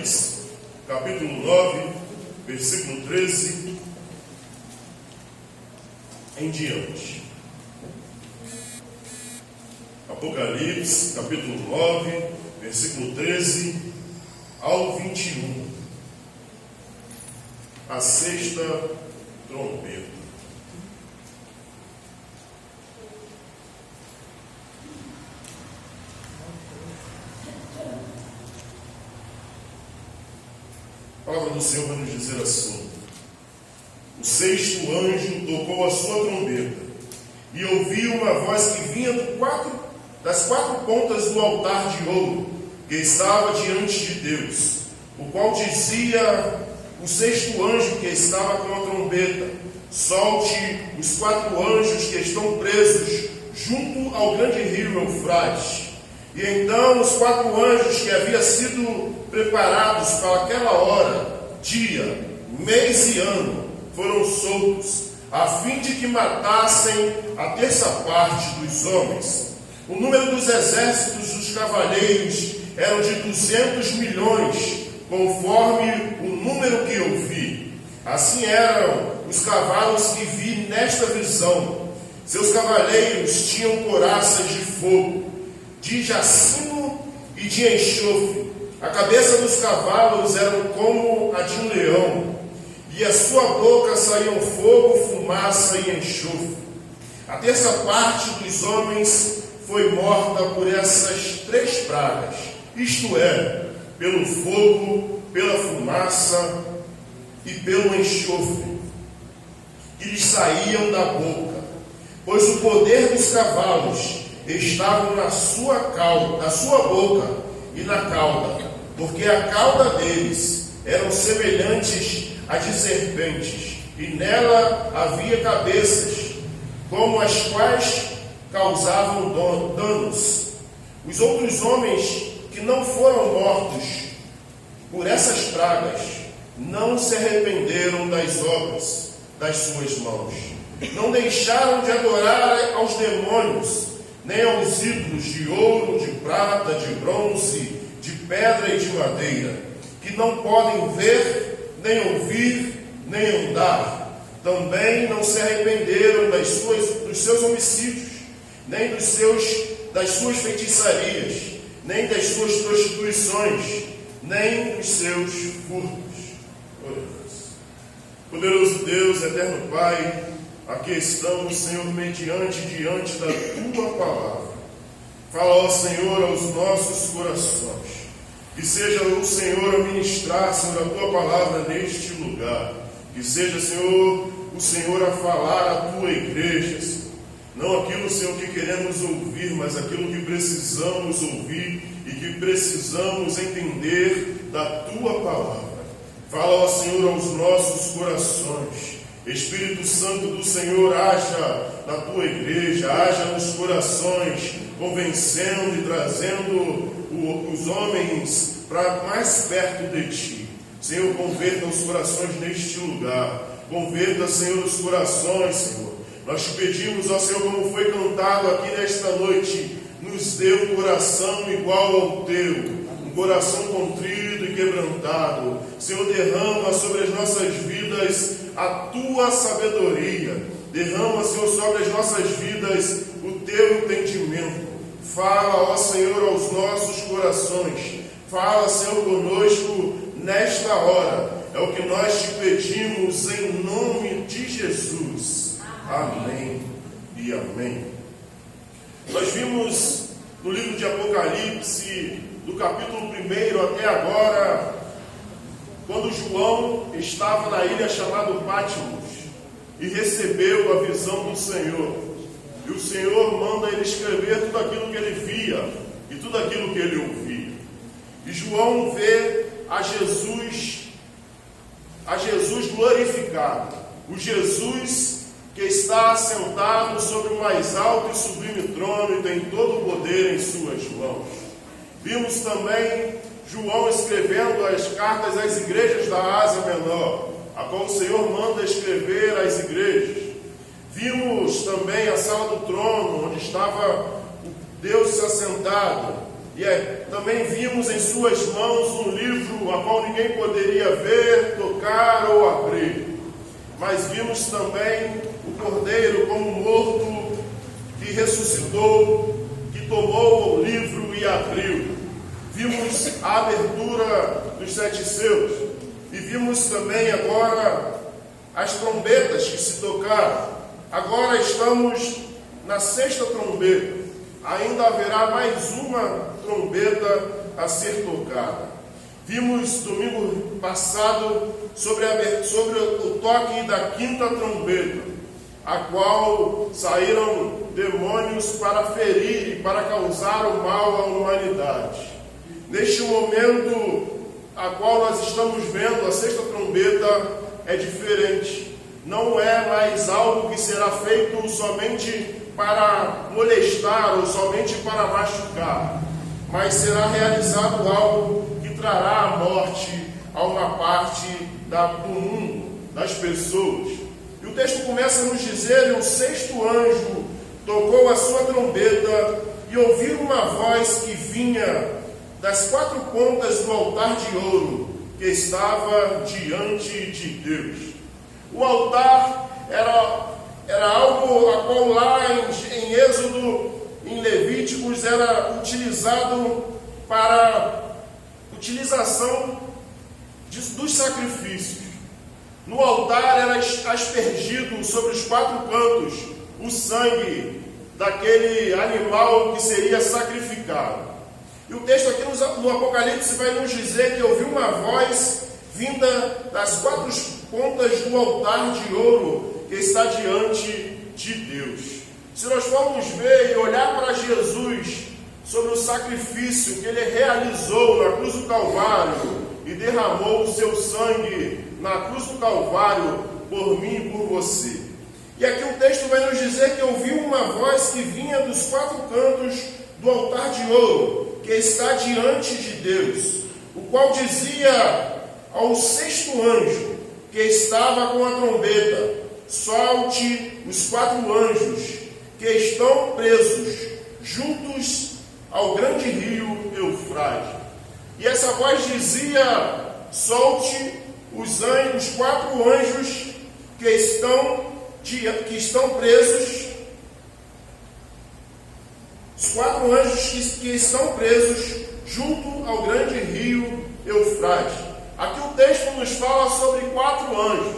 Apocalipse, capítulo 9, versículo 13 em diante. Apocalipse, capítulo 9, versículo 13 ao 21. A sexta trombeta. A palavra do Senhor vai nos dizer assim: o sexto anjo tocou a sua trombeta, e ouvi uma voz que vinha das quatro pontas do altar de ouro, que estava diante de Deus, o qual dizia o sexto anjo que estava com a trombeta: solte os quatro anjos que estão presos junto ao grande rio Eufrates. E então os quatro anjos que haviam sido preparados para aquela hora, dia, mês e ano, foram soltos, a fim de que matassem a terça parte dos homens. O número dos exércitos dos cavaleiros eram de 200 milhões, conforme o número que eu vi. Assim eram os cavalos que vi nesta visão. Seus cavaleiros tinham couraças de fogo, de jacinto e de enxofre. A cabeça dos cavalos era como a de um leão, e a sua boca saíam fogo, fumaça e enxofre. A terça parte dos homens foi morta por essas três pragas, isto é, pelo fogo, pela fumaça e pelo enxofre, que lhes saíam da boca, pois o poder dos cavalos estava na sua boca e na cauda, porque a cauda deles eram semelhantes a de serpentes, e nela havia cabeças, como as quais causavam danos. Os outros homens que não foram mortos por essas pragas não se arrependeram das obras das suas mãos, não deixaram de adorar aos demônios, nem aos ídolos de ouro, de prata, de bronze, de pedra e de madeira, que não podem ver, nem ouvir, nem andar. Também não se arrependeram dos seus homicídios, nem das suas feitiçarias, nem das suas prostituições, nem dos seus furtos. Poderoso Deus, eterno Pai, aqui estamos, Senhor, diante da Tua palavra. Fala, ó Senhor, aos nossos corações. Que seja o Senhor a ministrar, Senhor, a Tua palavra neste lugar. Que seja, Senhor, o Senhor a falar à Tua igreja, Senhor. Não aquilo, Senhor, que queremos ouvir, mas aquilo que precisamos ouvir e que precisamos entender da Tua palavra. Fala, ó Senhor, aos nossos corações. Espírito Santo do Senhor, haja na Tua igreja, haja nos corações, convencendo e trazendo os homens para mais perto de Ti. Senhor, converta os corações neste lugar. Converta, Senhor, os corações, Senhor. Nós te pedimos, ó Senhor, como foi cantado aqui nesta noite, nos dê um coração igual ao Teu, um coração contrito e quebrantado. Senhor, derrama sobre as nossas vidas a Tua sabedoria. Derrama, Senhor, sobre as nossas vidas o Teu entendimento. Fala, ó Senhor, aos nossos corações. Fala, Senhor, conosco nesta hora. É o que nós te pedimos em nome de Jesus. Amém e amém. Nós vimos no livro de Apocalipse, do capítulo 1 até agora, quando João estava na ilha chamada Patmos e recebeu a visão do Senhor. E o Senhor manda ele escrever tudo aquilo que ele via e tudo aquilo que ele ouvia. E João vê a Jesus glorificado, o Jesus que está assentado sobre o mais alto e sublime trono e tem todo o poder em suas mãos. Vimos também João escrevendo as cartas às igrejas da Ásia Menor, a qual o Senhor manda escrever às igrejas. Vimos também a sala do trono, onde estava Deus assentado. E também vimos em suas mãos um livro túmulo, a qual ninguém poderia ver, tocar ou abrir. Mas vimos também o Cordeiro como morto, que ressuscitou, que tomou o livro e abriu. Vimos a abertura dos 7 selos. E vimos também agora as trombetas que se tocaram. Agora estamos na 6ª trombeta. Ainda haverá mais uma trombeta a ser tocada. Vimos domingo passado sobre o toque da 5ª trombeta, a qual saíram demônios para ferir e para causar o mal à humanidade. Neste momento a qual nós estamos vendo, a 6ª trombeta é diferente. Não é mais algo que será feito somente para molestar ou somente para machucar, mas será realizado algo que trará a morte a uma parte do mundo, das pessoas. E o texto começa a nos dizer: e o 6º anjo tocou a sua trombeta, e ouviu uma voz que vinha das 4 pontas do altar de ouro que estava diante de Deus. O altar era algo a qual lá em Êxodo, em Levíticos, era utilizado para utilização dos sacrifícios. No altar era aspergido sobre os 4 cantos o sangue daquele animal que seria sacrificado. E o texto aqui no Apocalipse vai nos dizer que ouviu uma voz vinda das 4 pontas do altar de ouro que está diante de Deus. Se nós formos ver e olhar para Jesus sobre o sacrifício que ele realizou na cruz do Calvário e derramou o seu sangue na cruz do Calvário por mim e por você. E aqui o texto vai nos dizer que ouviu uma voz que vinha dos 4 cantos do altar de ouro que está diante de Deus, o qual dizia ao 6º anjo que estava com a trombeta: solte os 4 anjos que estão presos juntos ao grande rio Eufrate. E essa voz dizia: solte os 4 anjos que estão presos, os 4 anjos que estão presos junto ao grande rio Eufrate. Aqui o texto nos fala sobre 4 anjos.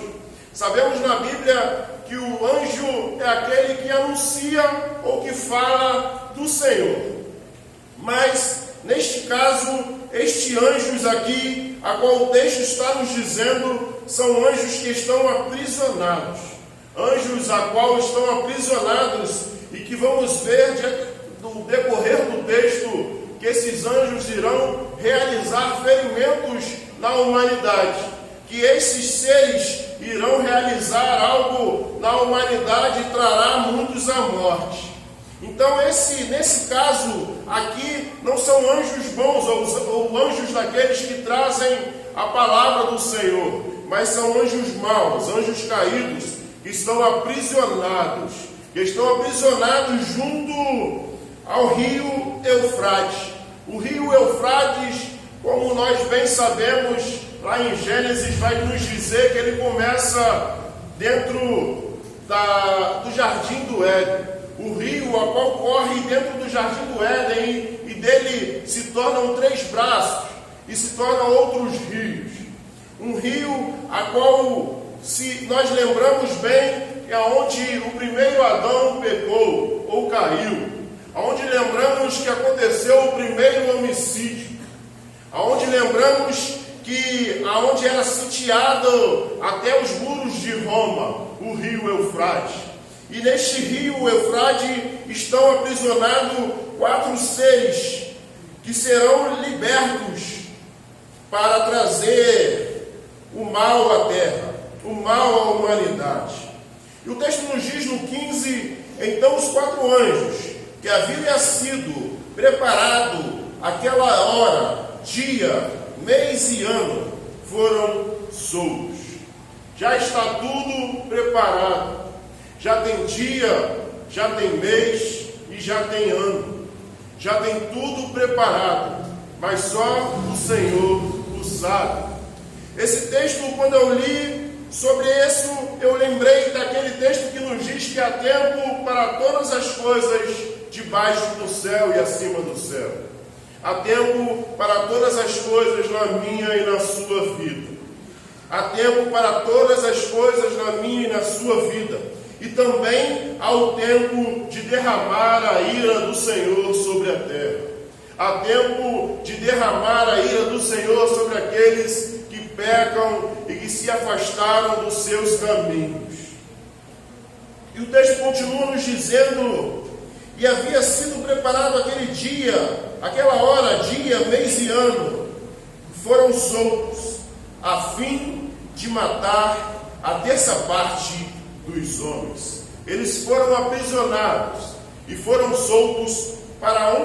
Sabemos na Bíblia que o anjo é aquele que anuncia ou que fala do Senhor. Mas, neste caso, estes anjos aqui, a qual o texto está nos dizendo, são anjos que estão aprisionados. Anjos a qual estão aprisionados e que vamos ver no decorrer do texto que esses anjos irão realizar ferimentos na humanidade, que esses seres irão realizar algo na humanidade e trará muitos à morte. Então nesse caso aqui não são anjos bons ou anjos daqueles que trazem a palavra do Senhor, mas são anjos maus, anjos caídos, que estão aprisionados junto ao rio Eufrates. O rio Eufrates, como nós bem sabemos, lá em Gênesis vai nos dizer que ele começa dentro do Jardim do Éden. O rio a qual corre dentro do Jardim do Éden e dele se tornam 3 braços e se tornam outros rios. Um rio a qual, se nós lembramos bem, é onde o primeiro Adão pecou ou caiu, aonde lembramos que aconteceu o primeiro homicídio, aonde lembramos que aonde era sitiado até os muros de Roma, o rio Eufrates. E neste rio Eufrates estão aprisionados 4 seres que serão libertos para trazer o mal à terra, o mal à humanidade. E o texto nos diz no 15: então os 4 anjos que havia sido preparado aquela hora, dia, mês e ano, foram soltos. Já está tudo preparado. Já tem dia, já tem mês e já tem ano. Já tem tudo preparado, mas só o Senhor o sabe. Esse texto, quando eu li sobre isso, eu lembrei daquele texto que nos diz que há tempo para todas as coisas debaixo do céu e acima do céu. Há tempo para todas as coisas na minha e na sua vida. Há tempo para todas as coisas na minha e na sua vida. E também há o tempo de derramar a ira do Senhor sobre a terra. Há tempo de derramar a ira do Senhor sobre aqueles que pecam e que se afastaram dos seus caminhos. E o texto continua nos dizendo: e havia sido preparado aquele dia, aquela hora, dia, mês e ano, foram soltos, a fim de matar a terça parte dos homens. Eles foram aprisionados e foram soltos para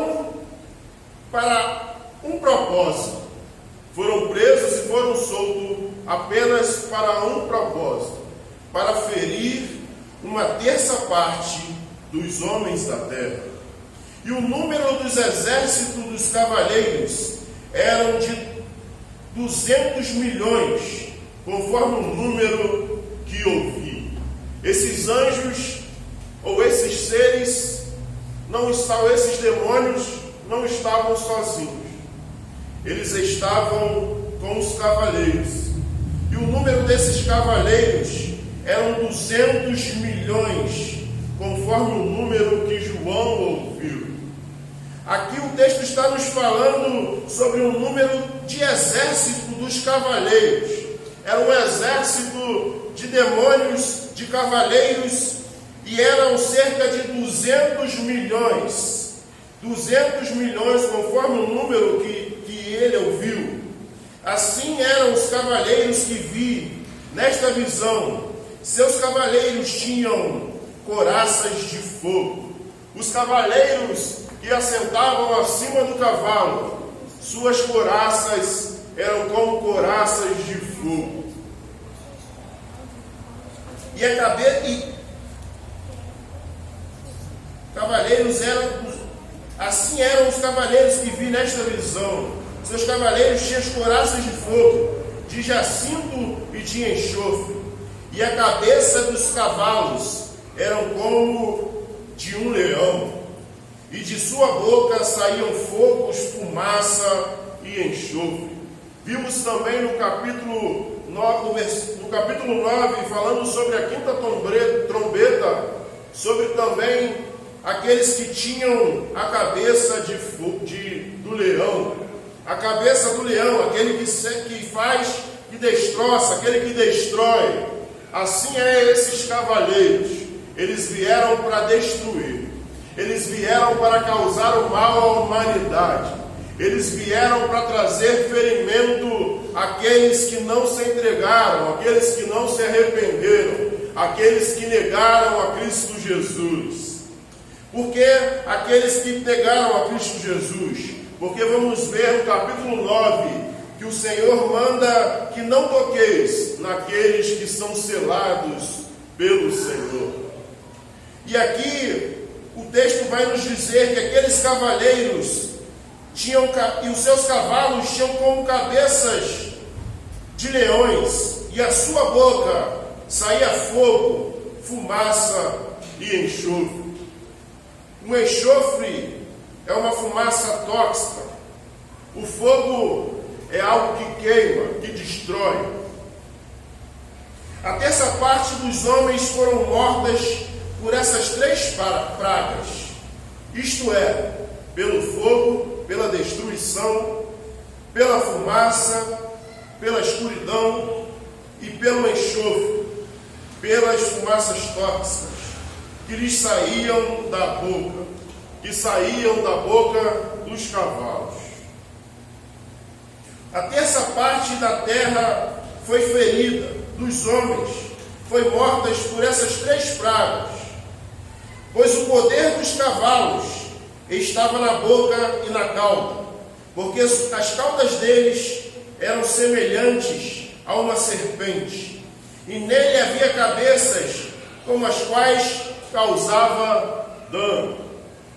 um propósito. Foram presos e foram soltos apenas para um propósito: para ferir uma terça parte dos homens da terra. E o número dos exércitos dos cavaleiros eram de 200 milhões, conforme o número que ouvi. Esses anjos, ou esses seres, esses demônios não estavam sozinhos. Eles estavam com os cavaleiros. E o número desses cavaleiros eram 200 milhões, conforme o número que João ouviu. Aqui o texto está nos falando sobre o número de exército dos cavaleiros. Era um exército de demônios, de cavaleiros, e eram cerca de 200 milhões. 200 milhões, conforme o número que ele ouviu. Assim eram os cavaleiros que vi nesta visão. Seus cavaleiros tinham couraças de fogo. Os cavaleiros que assentavam acima do cavalo, suas couraças eram como couraças de fogo. Assim eram os cavaleiros que vi nesta visão. Seus cavaleiros tinham as couraças de fogo, de jacinto e de enxofre. E a cabeça dos cavalos eram como de um leão. E de sua boca saíam fogos, fumaça e enxofre. Vimos também no capítulo 9, falando sobre a quinta trombeta, sobre também aqueles que tinham a cabeça do leão. A cabeça do leão, aquele que destroça, aquele que destrói. Assim é esses cavaleiros. Eles vieram para destruir. Eles vieram para causar o mal à humanidade. Eles vieram para trazer ferimento àqueles que não se entregaram, àqueles que não se arrependeram, àqueles que negaram a Cristo Jesus. Por que aqueles que negaram a Cristo Jesus? Porque vamos ver no capítulo 9 que o Senhor manda que não toqueis naqueles que são selados pelo Senhor. E aqui o texto vai nos dizer que aqueles cavaleiros e os seus cavalos tinham como cabeças de leões, e a sua boca saía fogo, fumaça e enxofre. O enxofre é uma fumaça tóxica. O fogo é algo que queima, que destrói. A terça parte dos homens foram mortas por essas três pragas, isto é, pelo fogo, pela destruição, pela fumaça, pela escuridão e pelo enxofre, pelas fumaças tóxicas que lhes saíam da boca, dos cavalos. A terça parte da terra foi ferida, dos homens, foi mortas por essas três pragas, pois o poder dos cavalos estava na boca e na cauda, porque as caudas deles eram semelhantes a uma serpente, e nele havia cabeças com as quais causava dano.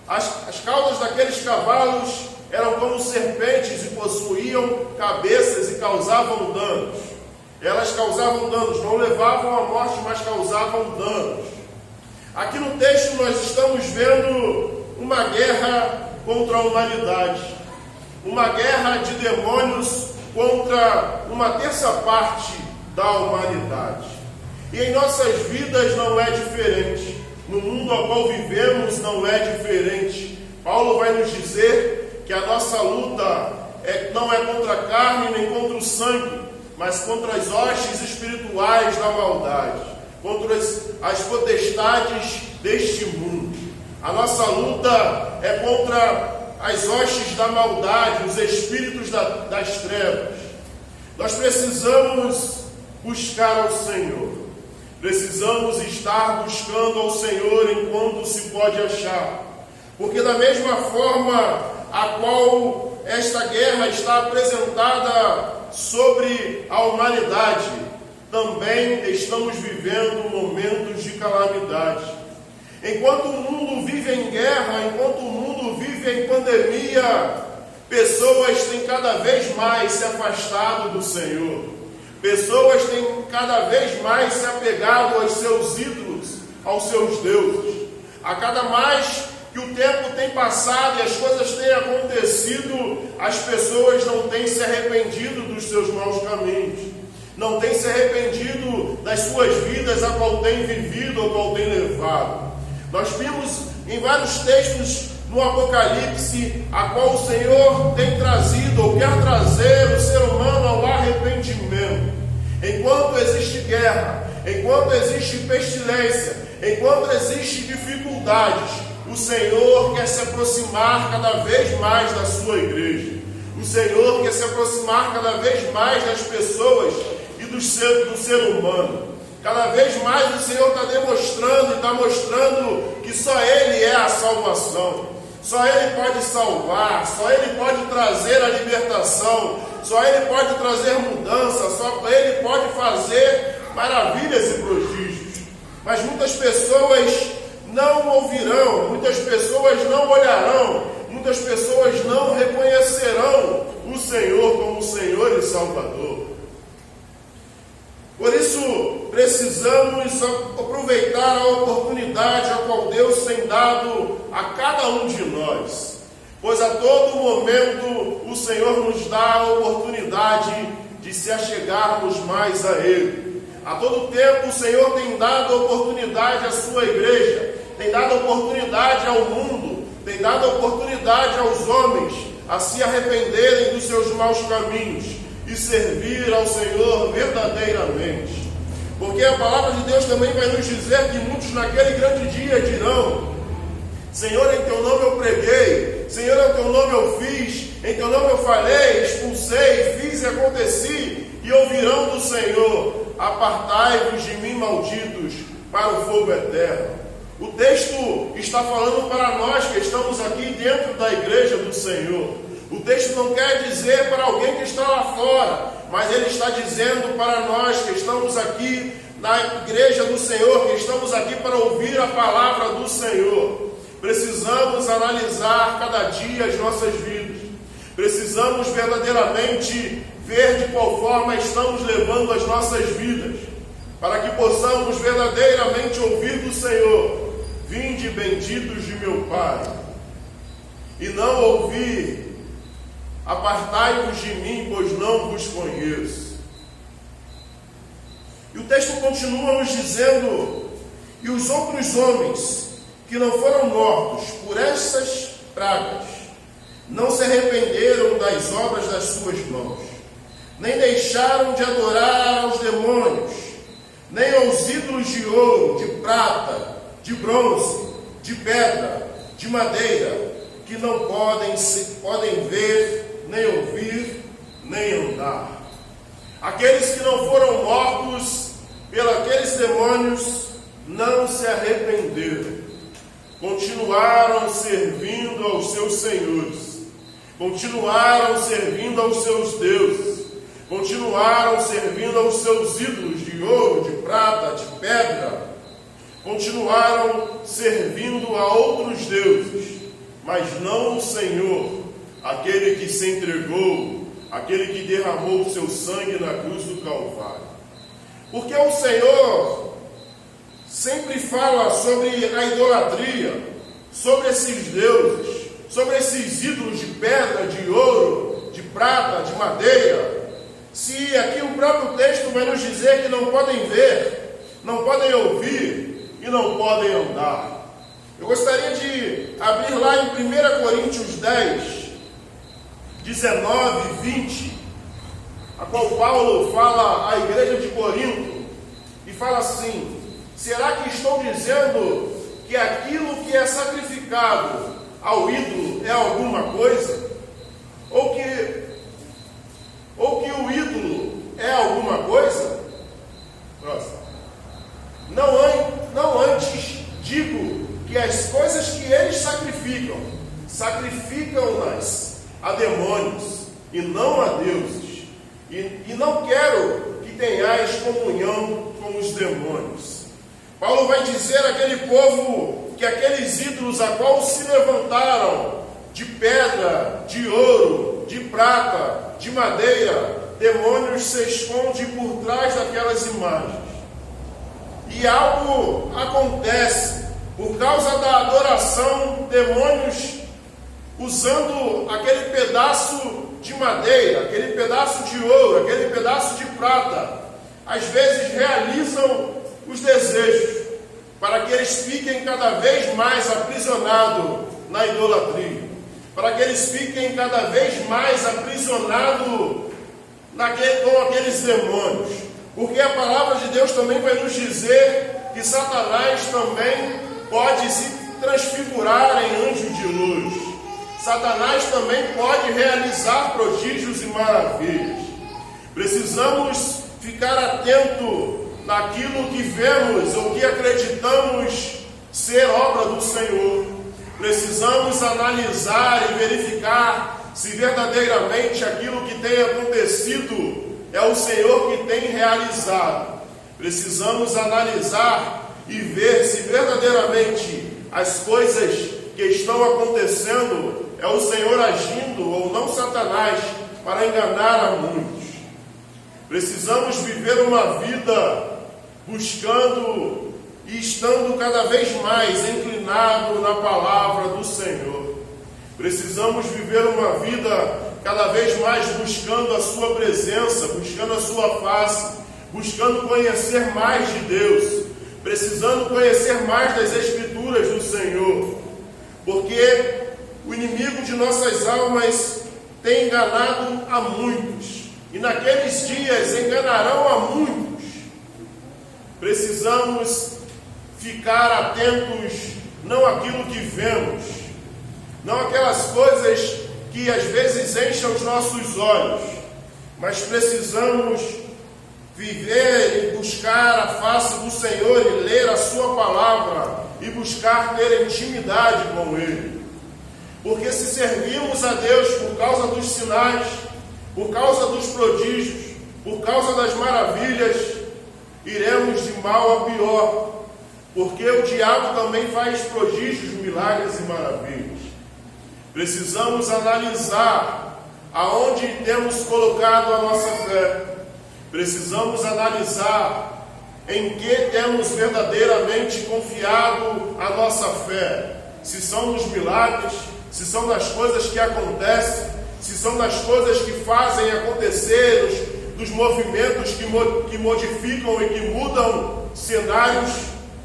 As caudas daqueles cavalos eram como serpentes e possuíam cabeças e causavam danos. Elas causavam danos, não levavam à morte, mas causavam danos. Aqui no texto nós estamos vendo uma guerra contra a humanidade, uma guerra de demônios contra uma terça parte da humanidade. E em nossas vidas não é diferente. No mundo ao qual vivemos não é diferente. Paulo vai nos dizer que a nossa luta não é contra a carne nem contra o sangue, mas contra as hostes espirituais da maldade, contra as potestades deste mundo. A nossa luta é contra as hostes da maldade, os espíritos das trevas. Nós precisamos buscar ao Senhor. Precisamos estar buscando ao Senhor enquanto se pode achar. Porque da mesma forma a qual esta guerra está apresentada sobre a humanidade, também estamos vivendo momentos de calamidade. Enquanto o mundo vive em guerra, enquanto o mundo vive em pandemia, pessoas têm cada vez mais se afastado do Senhor. Pessoas têm cada vez mais se apegado aos seus ídolos, aos seus deuses. A cada mais que o tempo tem passado e as coisas têm acontecido, as pessoas não têm se arrependido dos seus maus caminhos, não têm se arrependido das suas vidas a qual têm vivido ou qual têm levado. Nós vimos em vários textos no Apocalipse, a qual o Senhor tem trazido ou quer trazer o ser humano ao arrependimento. Enquanto existe guerra, enquanto existe pestilência, enquanto existe dificuldades, o Senhor quer se aproximar cada vez mais da sua igreja. O Senhor quer se aproximar cada vez mais das pessoas e do ser humano. Cada vez mais o Senhor está demonstrando e está mostrando que só Ele é a salvação. Só Ele pode salvar, só Ele pode trazer a libertação, só Ele pode trazer mudança, só Ele pode fazer maravilhas e prodígios. Mas muitas pessoas não ouvirão, muitas pessoas não olharão, muitas pessoas não reconhecerão o Senhor como Senhor e Salvador. Por isso, precisamos aproveitar a oportunidade a qual Deus tem dado a cada um de nós, pois a todo momento o Senhor nos dá a oportunidade de se achegarmos mais a Ele. A todo tempo o Senhor tem dado a oportunidade à sua igreja, tem dado a oportunidade ao mundo, tem dado a oportunidade aos homens a se arrependerem dos seus maus caminhos e servir ao Senhor verdadeiramente. Porque a palavra de Deus também vai nos dizer que muitos naquele grande dia dirão: Senhor, em Teu nome eu preguei, Senhor, em Teu nome eu fiz, em Teu nome eu falei, expulsei, fiz e aconteci, e ouvirão do Senhor: apartai-vos de mim, malditos, para o fogo eterno. O texto está falando para nós que estamos aqui dentro da igreja do Senhor. O texto não quer dizer para alguém que está lá fora, mas ele está dizendo para nós que estamos aqui na igreja do Senhor, que estamos aqui para ouvir a palavra do Senhor. Precisamos analisar cada dia as nossas vidas. Precisamos verdadeiramente ver de qual forma estamos levando as nossas vidas, para que possamos verdadeiramente ouvir do Senhor: vinde benditos de meu Pai, e não ouvir: apartai-vos de mim, pois não vos conheço. E o texto continua nos dizendo: e os outros homens que não foram mortos por essas pragas não se arrependeram das obras das suas mãos, nem deixaram de adorar aos demônios, nem aos ídolos de ouro, de prata, de bronze, de pedra, de madeira, que não podem ver, nem ouvir, nem andar. Aqueles que não foram mortos pelos demônios não se arrependeram, continuaram servindo aos seus senhores, continuaram servindo aos seus deuses, continuaram servindo aos seus ídolos de ouro, de prata, de pedra, continuaram servindo a outros deuses, mas não o Senhor, aquele que se entregou aquele que derramou o seu sangue na cruz do Calvário. Porque o Senhor sempre fala sobre a idolatria, sobre esses deuses, sobre esses ídolos de pedra, de ouro, de prata, de madeira. Se aqui o próprio texto vai nos dizer que não podem ver, não podem ouvir e não podem andar. Eu gostaria de abrir lá em 1 Coríntios 10, 19 e 20, a qual Paulo fala à igreja de Corinto e fala assim: será que estou dizendo que aquilo que é sacrificado ao ídolo é alguma coisa? Ou que o ídolo é alguma coisa? Próximo. Não antes digo que as coisas que eles sacrificam-nas a demônios e não a deuses. E não quero que tenhais comunhão com os demônios. Paulo vai dizer àquele povo que aqueles ídolos a qual se levantaram de pedra, de ouro, de prata, de madeira, demônios se escondem por trás daquelas imagens. E algo acontece. Por causa da adoração, demônios, usando aquele pedaço de madeira, aquele pedaço de ouro, aquele pedaço de prata, às vezes realizam os desejos, para que eles fiquem cada vez mais aprisionados na idolatria, para que eles fiquem cada vez mais aprisionados com aqueles demônios. Porque a palavra de Deus também vai nos dizer que Satanás também pode se transfigurar em anjo de luz. Satanás também pode realizar prodígios e maravilhas. Precisamos ficar atento naquilo que vemos ou que acreditamos ser obra do Senhor. Precisamos analisar e verificar se verdadeiramente aquilo que tem acontecido é o Senhor que tem realizado. Precisamos analisar e ver se verdadeiramente as coisas que estão acontecendo é o Senhor agindo ou não Satanás para enganar a muitos. Precisamos viver uma vida buscando e estando cada vez mais inclinado na palavra do Senhor. Precisamos viver uma vida cada vez mais buscando a sua presença, buscando a sua face, buscando conhecer mais de Deus, precisando conhecer mais das Escrituras do Senhor, porque o inimigo de nossas almas tem enganado a muitos, e naqueles dias enganarão a muitos. Precisamos ficar atentos, não àquilo que vemos, não aquelas coisas que às vezes enchem os nossos olhos, mas precisamos viver e buscar a face do Senhor e ler a sua palavra e buscar ter intimidade com Ele. Porque se servimos a Deus por causa dos sinais, por causa dos prodígios, por causa das maravilhas, iremos de mal a pior, porque o diabo também faz prodígios, milagres e maravilhas. Precisamos analisar aonde temos colocado a nossa fé. Precisamos analisar em que temos verdadeiramente confiado a nossa fé. Se são nos milagres, se são nas coisas que acontecem, se são nas coisas que fazem acontecer, dos movimentos que modificam e que mudam cenários,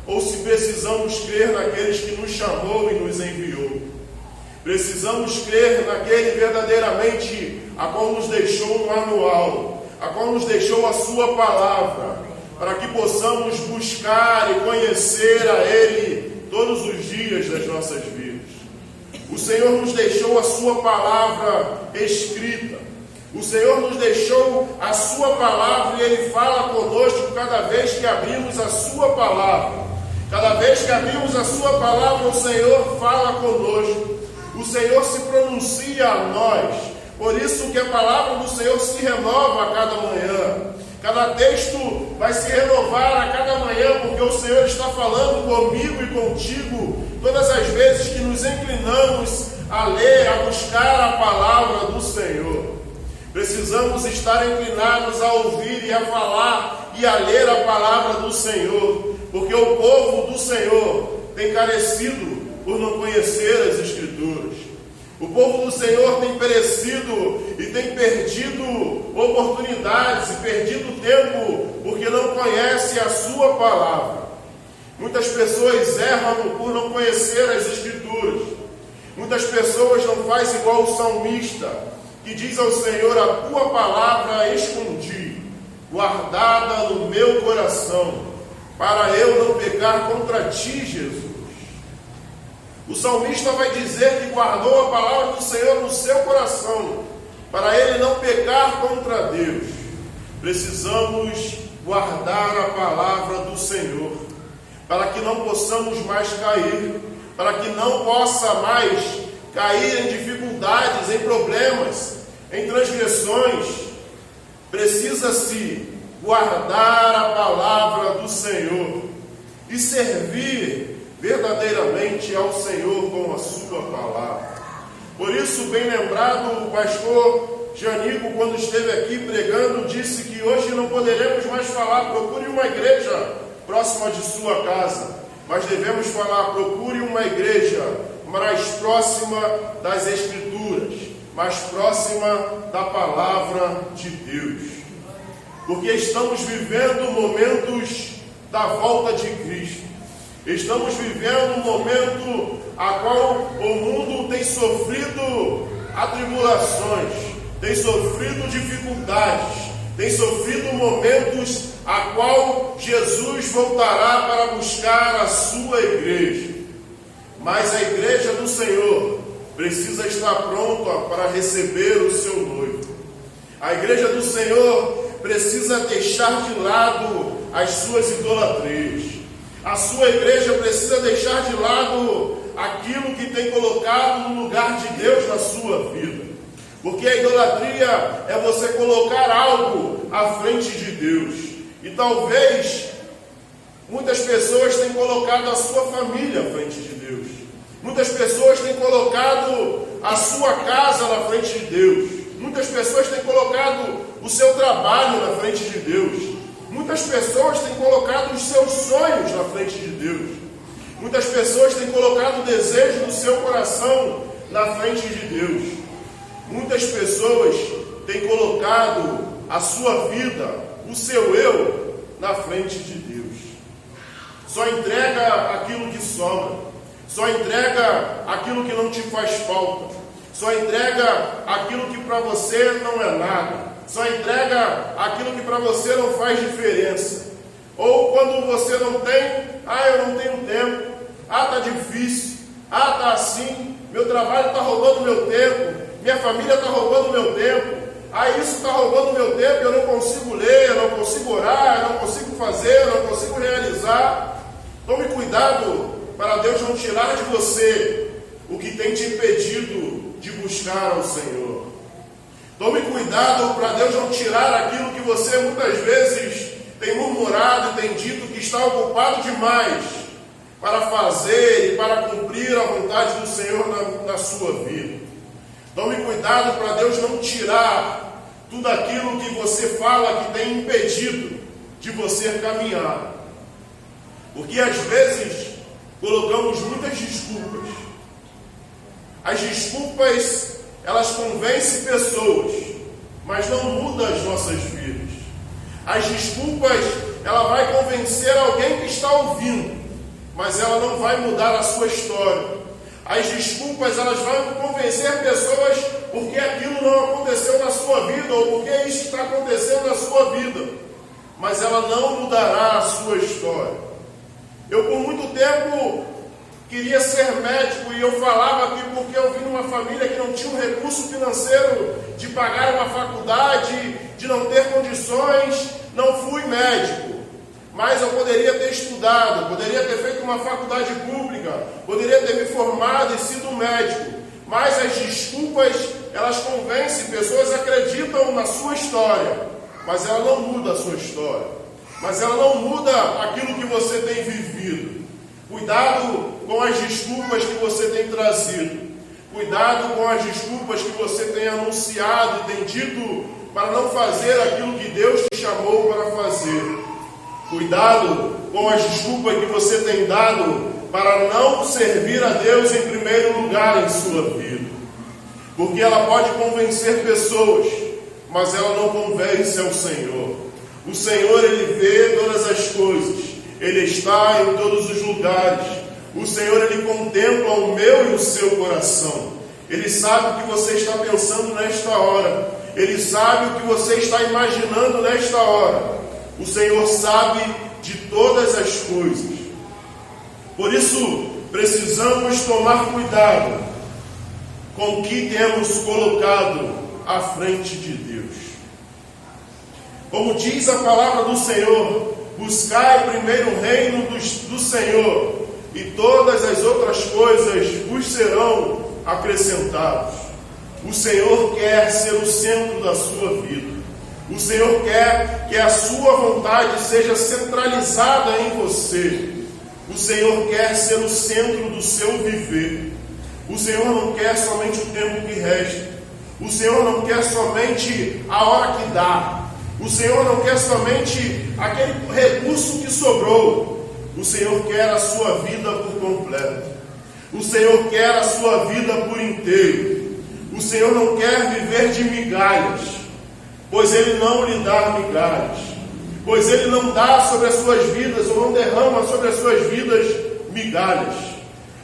ou se precisamos crer naqueles que nos chamou e nos enviou. Precisamos crer naquele verdadeiramente a qual nos deixou um manual, a qual nos deixou a sua palavra, para que possamos buscar e conhecer a Ele todos os dias das nossas vidas. O Senhor nos deixou a sua palavra escrita. O Senhor nos deixou a sua palavra e Ele fala conosco cada vez que abrimos a sua palavra. Cada vez que abrimos a sua palavra, o Senhor fala conosco. O Senhor se pronuncia a nós. Por isso que a palavra do Senhor se renova a cada manhã. Cada texto vai se renovar a cada manhã, porque o Senhor está falando comigo e contigo todas as vezes que nos inclinamos a ler, a buscar a palavra do Senhor. Precisamos estar inclinados a ouvir e a falar e a ler a palavra do Senhor, porque o povo do Senhor tem carecido por não conhecer as Escrituras. O povo do Senhor tem perecido e tem perdido oportunidades e perdido tempo porque não conhece a sua palavra. Muitas pessoas erram por não conhecer as Escrituras. Muitas pessoas não fazem igual o salmista, que diz ao Senhor: a tua palavra escondi, guardada no meu coração, para eu não pecar contra ti, Jesus. O salmista vai dizer que guardou a palavra do Senhor no seu coração, para ele não pecar contra Deus. Precisamos guardar a palavra do Senhor, para que não possamos mais cair, para que não possa mais cair em dificuldades, em problemas, em transgressões. Precisa-se guardar a palavra do Senhor e servir verdadeiramente ao Senhor com a sua palavra. Por isso, bem lembrado, o pastor Janico, quando esteve aqui pregando, disse que hoje não poderemos mais falar: procure uma igreja próxima de sua casa, mas devemos falar: procure uma igreja mais próxima das Escrituras, mais próxima da palavra de Deus, porque estamos vivendo momentos da volta de Cristo. Estamos vivendo um momento a qual o mundo tem sofrido atribulações, tem sofrido dificuldades, tem sofrido momentos a qual Jesus voltará para buscar a sua igreja. Mas a igreja do Senhor precisa estar pronta para receber o seu noivo. A igreja do Senhor precisa deixar de lado as suas idolatrias. A sua igreja precisa deixar de lado aquilo que tem colocado no lugar de Deus na sua vida. Porque a idolatria é você colocar algo à frente de Deus. E talvez muitas pessoas tenham colocado a sua família à frente de Deus. Muitas pessoas têm colocado a sua casa na frente de Deus. Muitas pessoas têm colocado o seu trabalho na frente de Deus. Muitas pessoas têm colocado os seus sonhos na frente de Deus. Muitas pessoas têm colocado o desejo do seu coração na frente de Deus. Muitas pessoas têm colocado a sua vida, o seu eu, na frente de Deus. Só entrega aquilo que sobra. Só entrega aquilo que não te faz falta. Só entrega aquilo que para você não é nada. Só entrega aquilo que para você não faz diferença. Ou quando você não tem: eu não tenho tempo, está difícil, está assim, meu trabalho está roubando meu tempo, minha família está roubando meu tempo, isso está roubando meu tempo, eu não consigo ler, eu não consigo orar, eu não consigo fazer, eu não consigo realizar. Tome cuidado para Deus não tirar de você o que tem te impedido de buscar ao Senhor. Tome cuidado para Deus não tirar aquilo que você muitas vezes tem murmurado e tem dito que está ocupado demais para fazer e para cumprir a vontade do Senhor na sua vida. Tome cuidado para Deus não tirar tudo aquilo que você fala que tem impedido de você caminhar. Porque às vezes colocamos muitas desculpas. As desculpas, elas convencem pessoas, mas não mudam as nossas vidas. As desculpas, ela vai convencer alguém que está ouvindo, mas ela não vai mudar a sua história. As desculpas, elas vão convencer pessoas porque aquilo não aconteceu na sua vida, ou porque isso está acontecendo na sua vida, mas ela não mudará a sua história. Eu, por muito tempo, queria ser médico e eu falava que porque eu vim de uma família que não tinha um recurso financeiro de pagar uma faculdade, de não ter condições, não fui médico. Mas eu poderia ter estudado, poderia ter feito uma faculdade pública, poderia ter me formado e sido médico. Mas as desculpas, elas convencem, pessoas acreditam na sua história, mas ela não muda a sua história. Mas ela não muda aquilo que você tem vivido. Cuidado com as desculpas que você tem trazido. Cuidado com as desculpas que você tem anunciado e tem dito para não fazer aquilo que Deus te chamou para fazer. Cuidado com as desculpas que você tem dado para não servir a Deus em primeiro lugar em sua vida. Porque ela pode convencer pessoas, mas ela não convence ao Senhor. O Senhor, Ele vê todas as coisas. Ele está em todos os lugares. O Senhor, Ele contempla o meu e o seu coração. Ele sabe o que você está pensando nesta hora. Ele sabe o que você está imaginando nesta hora. O Senhor sabe de todas as coisas. Por isso, precisamos tomar cuidado com o que temos colocado à frente de Deus. Como diz a palavra do Senhor, buscai primeiro o reino do Senhor, e todas as outras coisas vos serão acrescentadas. O Senhor quer ser o centro da sua vida. O Senhor quer que a sua vontade seja centralizada em você. O Senhor quer ser o centro do seu viver. O Senhor não quer somente o tempo que resta. O Senhor não quer somente a hora que dá. O Senhor não quer somente aquele recurso que sobrou. O Senhor quer a sua vida por completo. O Senhor quer a sua vida por inteiro. O Senhor não quer viver de migalhas, pois Ele não lhe dá migalhas. Pois Ele não dá sobre as suas vidas, ou não derrama sobre as suas vidas migalhas.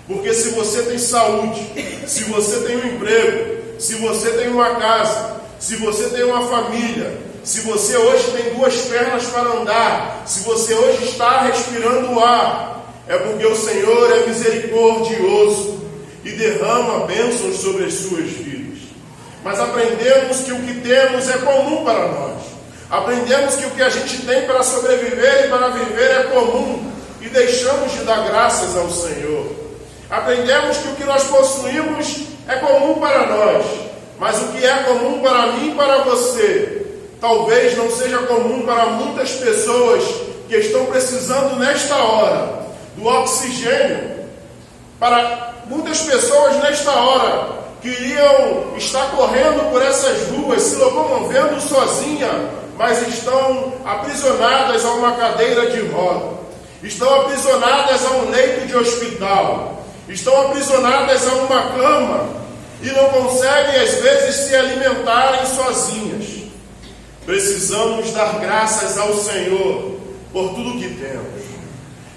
Porque se você tem saúde, se você tem um emprego, se você tem uma casa, se você tem uma família, se você hoje tem duas pernas para andar, se você hoje está respirando o ar, é porque o Senhor é misericordioso e derrama bênçãos sobre as suas vidas. Mas aprendemos que o que temos é comum para nós. Aprendemos que o que a gente tem para sobreviver e para viver é comum e deixamos de dar graças ao Senhor. Aprendemos que o que nós possuímos é comum para nós, mas o que é comum para mim e para você, talvez não seja comum para muitas pessoas que estão precisando nesta hora do oxigênio. Para muitas pessoas nesta hora queriam estar correndo por essas ruas, se locomovendo sozinha, mas estão aprisionadas a uma cadeira de roda, estão aprisionadas a um leito de hospital, estão aprisionadas a uma cama e não conseguem às vezes se alimentarem sozinhas. Precisamos dar graças ao Senhor por tudo que temos.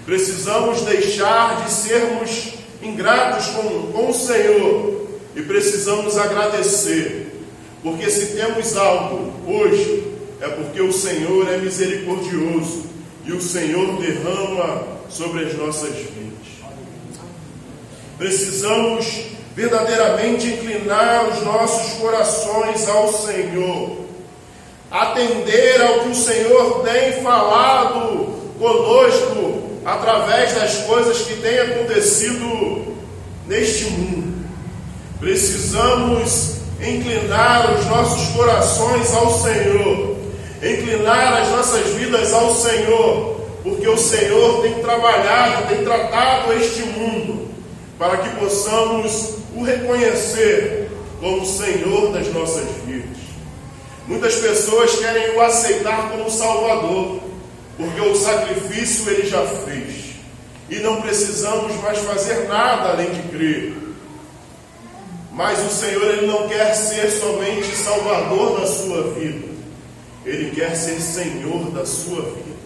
Precisamos deixar de sermos ingratos com o Senhor e precisamos agradecer, porque se temos algo hoje, é porque o Senhor é misericordioso e o Senhor derrama sobre as nossas vidas. Precisamos verdadeiramente inclinar os nossos corações ao Senhor, atender ao que o Senhor tem falado conosco através das coisas que têm acontecido neste mundo. Precisamos inclinar os nossos corações ao Senhor, inclinar as nossas vidas ao Senhor, porque o Senhor tem trabalhado, tem tratado este mundo, para que possamos o reconhecer como Senhor das nossas vidas. Muitas pessoas querem o aceitar como Salvador, porque o sacrifício Ele já fez, e não precisamos mais fazer nada além de crer. Mas o Senhor, Ele não quer ser somente Salvador da sua vida, Ele quer ser Senhor da sua vida.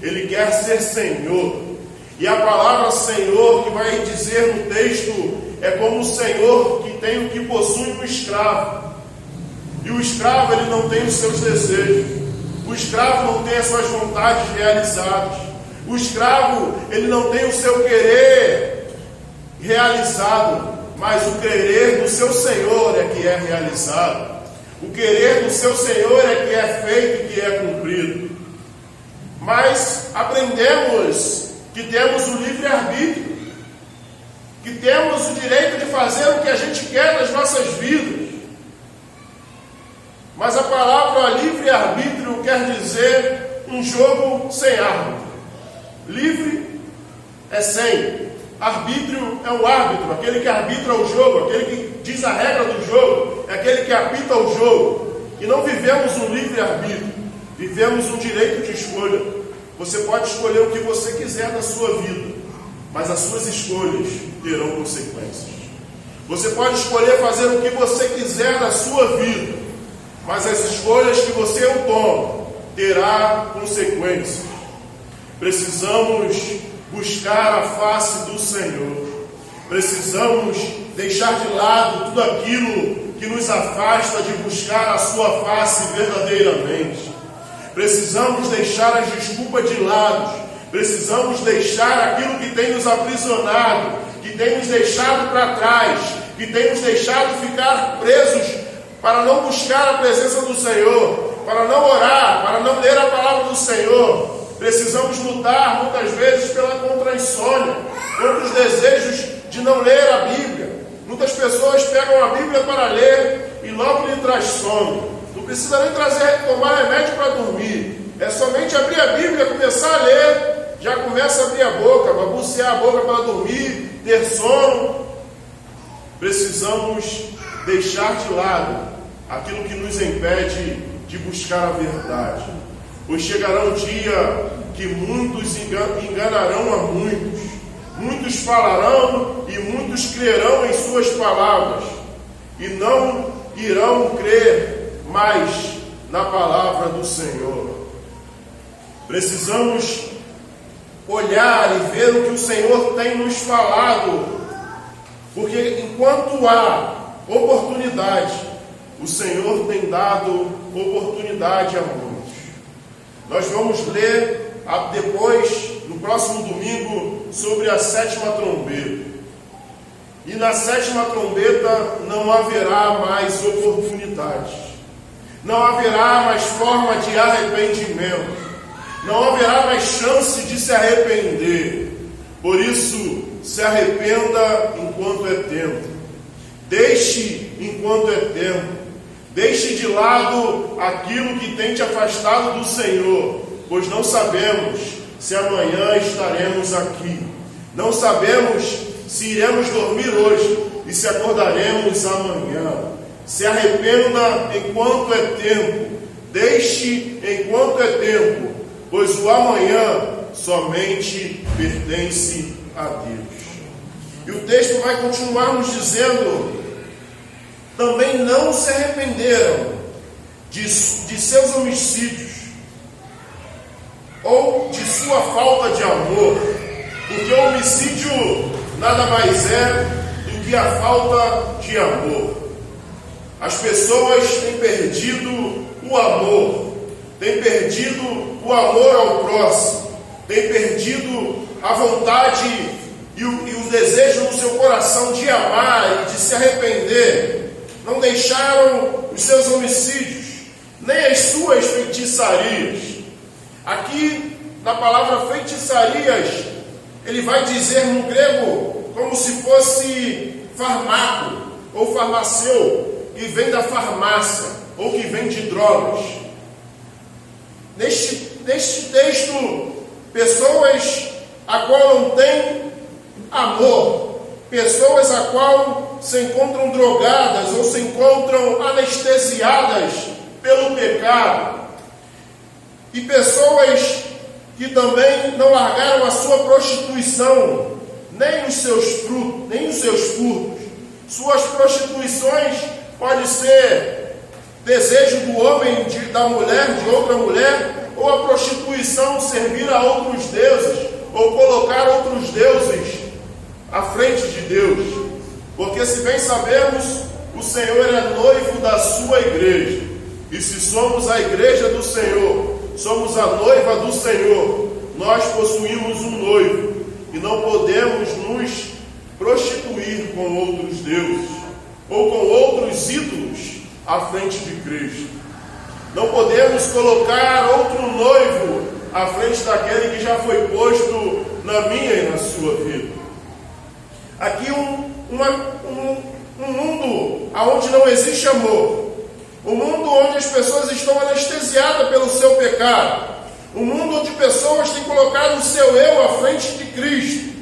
Ele quer ser Senhor. E a palavra Senhor que vai dizer no texto é como o Senhor que possui um escravo. E o escravo, ele não tem os seus desejos. O escravo não tem as suas vontades realizadas. O escravo, ele não tem o seu querer realizado, mas o querer do seu Senhor é que é realizado. O querer do seu Senhor é que é feito e que é cumprido. Mas aprendemos que temos o livre-arbítrio, que temos o direito de fazer o que a gente quer nas nossas vidas. Mas a palavra livre-arbítrio quer dizer um jogo sem árbitro. Livre é sem, Arbítrio é o árbitro, aquele que arbitra o jogo, aquele que diz a regra do jogo, é aquele que apita o jogo. E não vivemos um livre-arbítrio, vivemos um direito de escolha. Você pode escolher o que você quiser na sua vida, mas as suas escolhas terão consequências. Você pode escolher fazer o que você quiser na sua vida, mas as escolhas que você toma terá consequências. Precisamos buscar a face do Senhor. Precisamos deixar de lado tudo aquilo que nos afasta de buscar a sua face verdadeiramente. Precisamos deixar as desculpas de lado. Precisamos deixar aquilo que tem nos aprisionado, que tem nos deixado para trás, que tem nos deixado ficar presos para não buscar a presença do Senhor, para não orar, para não ler a palavra do Senhor. Precisamos lutar muitas vezes contra a insônia, contra os desejos de não ler a Bíblia. Muitas pessoas pegam a Bíblia para ler e logo lhe traz sono. Não precisa nem tomar remédio para dormir. É somente abrir a Bíblia, começar a ler, já começa a abrir a boca, balbuciar a boca para dormir, ter sono. Precisamos deixar de lado aquilo que nos impede de buscar a verdade. Pois chegará um dia que muitos enganarão a muitos. Muitos falarão e muitos crerão em suas palavras. E não irão crer mais na palavra do Senhor. Precisamos olhar e ver o que o Senhor tem nos falado. Porque enquanto há oportunidade, o Senhor tem dado oportunidade a muitos. Nós vamos ler depois, no próximo domingo, sobre a 7ª trombeta. E na 7ª trombeta não haverá mais oportunidade. Não haverá mais forma de arrependimento. Não haverá mais chance de se arrepender. Por isso, se arrependa enquanto é tempo. Deixe enquanto é tempo. Deixe de lado aquilo que tem te afastado do Senhor, pois não sabemos se amanhã estaremos aqui. Não sabemos se iremos dormir hoje e se acordaremos amanhã. Se arrependa enquanto é tempo. Deixe enquanto é tempo, pois o amanhã somente pertence a Deus. E o texto vai continuar nos dizendo: também não se arrependeram de seus homicídios ou de sua falta de amor, porque o homicídio nada mais é do que a falta de amor. As pessoas têm perdido o amor, têm perdido o amor ao próximo, têm perdido a vontade e o desejo no seu coração de amar e de se arrepender. Não deixaram os seus homicídios, nem as suas feitiçarias. Aqui, na palavra feitiçarias, ele vai dizer no grego como se fosse farmaco ou farmaceu, que vem da farmácia ou que vem de drogas. Neste texto, pessoas a qual não têm amor, pessoas a qual se encontram drogadas ou se encontram anestesiadas pelo pecado, e pessoas que também não largaram a sua prostituição, nem os seus frutos, nem os seus furtos. Suas prostituições pode ser desejo do homem, da mulher, de outra mulher, ou a prostituição servir a outros deuses, ou colocar outros deuses à frente de Deus. Porque se bem sabemos, o Senhor é noivo da sua igreja. E se somos a igreja do Senhor, somos a noiva do Senhor, nós possuímos um noivo e não podemos nos prostituir com outros deuses ou com outros ídolos à frente de Cristo. Não podemos colocar outro noivo à frente daquele que já foi posto na minha e na sua vida. Aqui um mundo onde não existe amor, um mundo onde as pessoas estão anestesiadas pelo seu pecado, um mundo onde pessoas têm colocado o seu eu à frente de Cristo.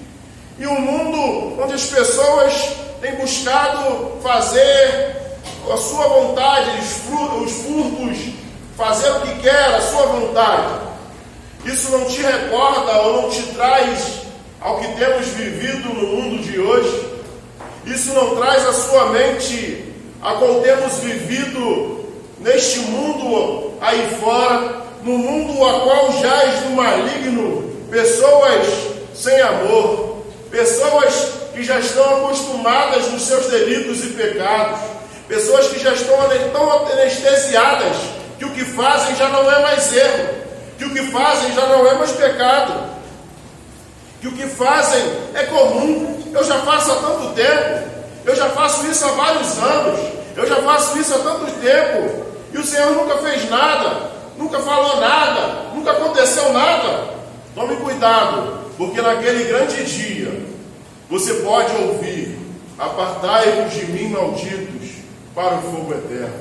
E um mundo onde as pessoas têm buscado fazer a sua vontade, os furtos, fazer o que quer, a sua vontade. Isso não te recorda ou não te traz ao que temos vivido no mundo de hoje? Isso não traz à sua mente a qual temos vivido neste mundo aí fora, no mundo a qual jaz do maligno, pessoas sem amor, pessoas que já estão acostumadas nos seus delitos e pecados, pessoas que já estão tão anestesiadas que o que fazem já não é mais erro, que o que fazem já não é mais pecado, que o que fazem é comum. Eu já faço há tanto tempo, eu já faço isso há vários anos, eu já faço isso há tanto tempo, e o Senhor nunca fez nada, nunca falou nada, nunca aconteceu nada. Tome cuidado, porque naquele grande dia você pode ouvir: apartai-vos de mim, malditos, para o fogo eterno.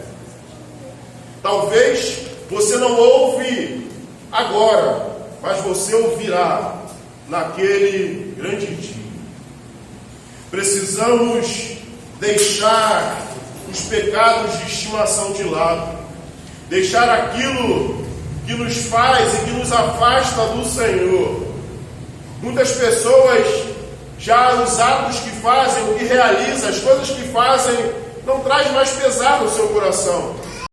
Talvez você não ouve agora, mas você ouvirá naquele grande dia. Precisamos deixar os pecados de estimação de lado, deixar aquilo que nos faz e que nos afasta do Senhor. Muitas pessoas, já os atos que fazem, o que realizam, as coisas que fazem, não traz mais pesar no seu coração.